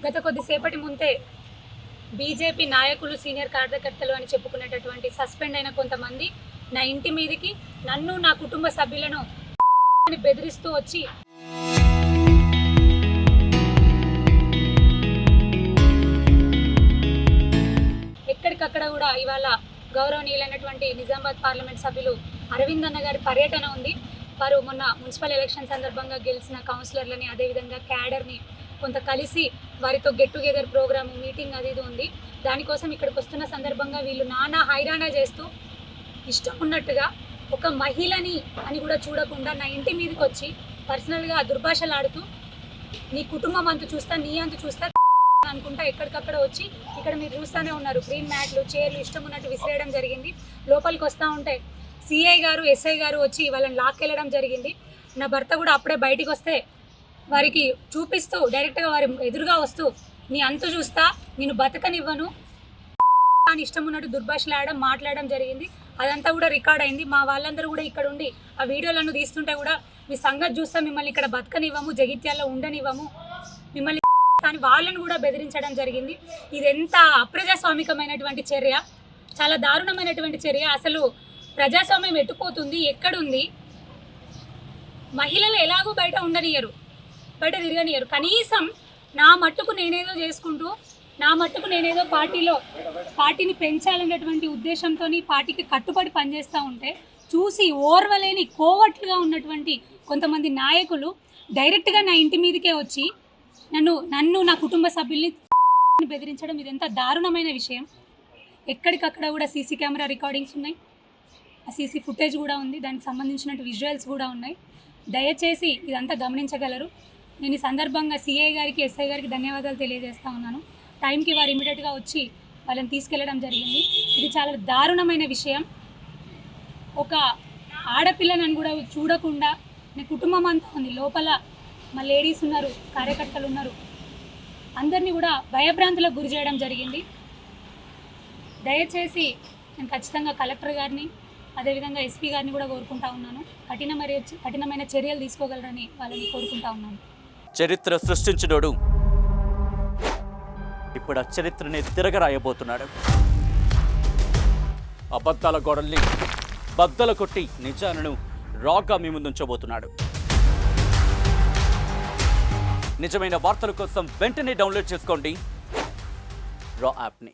గత కొద్దిసేపటి ముందే బీజేపీ నాయకులు సీనియర్ కార్యకర్తలు అని చెప్పుకునేటటువంటి సస్పెండ్ అయిన కొంతమంది నా ఇంటి మీదకి నన్ను నా కుటుంబ సభ్యులను బెదిరిస్తూ వచ్చి ఎక్కడికక్కడ కూడా ఇవాళ గౌరవనీయులైనటువంటి నిజామాబాద్ పార్లమెంట్ సభ్యులు అరవింద్ అన్న గారి పర్యటన ఉంది. వారు మొన్న మున్సిపల్ ఎలక్షన్ సందర్భంగా గెలిచిన కౌన్సిలర్లని అదేవిధంగా క్యాడర్ని కొంత కలిసి వారితో గెట్ టుగెదర్ ప్రోగ్రామ్ మీటింగ్ అది ఉంది. దానికోసం ఇక్కడికి వస్తున్న సందర్భంగా వీళ్ళు నానా హైరాణ చేస్తూ ఇష్టం ఉన్నట్టుగా ఒక మహిళని అని కూడా చూడకుండా నా ఇంటి మీదకి వచ్చి పర్సనల్గా దుర్భాషలాడుతూ నీ కుటుంబం అంతు చూస్తా నీ అంతు చూస్తా అనుకుంటా ఎక్కడికక్కడ వచ్చి ఇక్కడ మీరు చూస్తూనే ఉన్నారు గ్రీన్ మ్యాట్లు చైర్లు ఇష్టం ఉన్నట్టు విసిరేయడం జరిగింది. లోపలికి వస్తూ ఉంటే సిఐ గారు ఎస్ఐ గారు వచ్చి వాళ్ళని లాక్కెళ్ళడం జరిగింది. నా భర్త కూడా అప్పుడే బయటికి వస్తే వారికి చూపిస్తూ డైరెక్ట్గా వారి ఎదురుగా వస్తూ నీ అంతు చూస్తా నేను బతకనివ్వను అని ఇష్టం ఉన్నట్టు దుర్భాషలాడడం మాట్లాడడం జరిగింది. అదంతా కూడా రికార్డ్ అయింది. మా వాళ్ళందరూ కూడా ఇక్కడ ఉండి ఆ వీడియోలను తీస్తుంటే కూడా మీ సంగతి చూస్తా మిమ్మల్ని ఇక్కడ బతకనివ్వము, జగిత్యాల్లో ఉండనివ్వము, మిమ్మల్ని కానీ వాళ్ళను కూడా బెదిరించడం జరిగింది. ఇది ఎంత అప్రజాస్వామికమైనటువంటి చర్య, చాలా దారుణమైనటువంటి చర్య. అసలు ప్రజాస్వామ్యం ఎట్టుపోతుంది, ఎక్కడుంది? మహిళలు ఎలాగో బయట ఉండనియరు, బయట తిరగనియరు. కనీసం నా మట్టుకు నేనేదో చేసుకుంటూ నా మట్టుకు నేనేదో పార్టీని పెంచాలనేటువంటి ఉద్దేశంతో పార్టీకి కట్టుబడి పనిచేస్తూ ఉంటే చూసి ఓర్వలేని కోవట్లుగా ఉన్నటువంటి కొంతమంది నాయకులు డైరెక్ట్గా నా ఇంటి మీదకే వచ్చి నన్ను నా కుటుంబ సభ్యుల్ని బెదిరించడం ఇది ఎంత దారుణమైన విషయం. ఎక్కడికక్కడ కూడా సీసీ కెమెరా రికార్డింగ్స్ ఉన్నాయి, ఆ సీసీ ఫుటేజ్ కూడా ఉంది, దానికి సంబంధించినట్టు విజువల్స్ కూడా ఉన్నాయి. దయచేసి ఇదంతా గమనించగలరు. నేను ఈ సందర్భంగా సిఐ గారికి ఎస్ఐ గారికి ధన్యవాదాలు తెలియజేస్తూ ఉన్నాను. టైంకి వారు ఇమీడియట్గా వచ్చి వాళ్ళని తీసుకెళ్లడం జరిగింది. ఇది చాలా దారుణమైన విషయం. ఒక ఆడపిల్లని కూడా చూడకుండా నా కుటుంబం అంతా ఉంది, లోపల మా లేడీస్ ఉన్నారు, కార్యకర్తలు ఉన్నారు, అందరినీ కూడా భయభ్రాంతులకు గురి చేయడం జరిగింది. దయచేసి నేను ఖచ్చితంగా కలెక్టర్ గారిని అదేవిధంగా ఎస్పీ గారిని కూడా కోరుకుంటా ఉన్నాను, కఠినమైన చర్యలు తీసుకోగలరని వాళ్ళని కోరుకుంటా ఉన్నాను. చరిత్ర సృష్టించినోడు ఇప్పుడు ఆ చరిత్రని తిరగరాయబోతున్నాడు. అబద్ధాల గోడల్ని బద్దల కొట్టి నిజాలను రాగా మీ ముందుంచబోతున్నాడు. నిజమైన వార్తల కోసం వెంటనే డౌన్లోడ్ చేసుకోండి రా యాప్ని.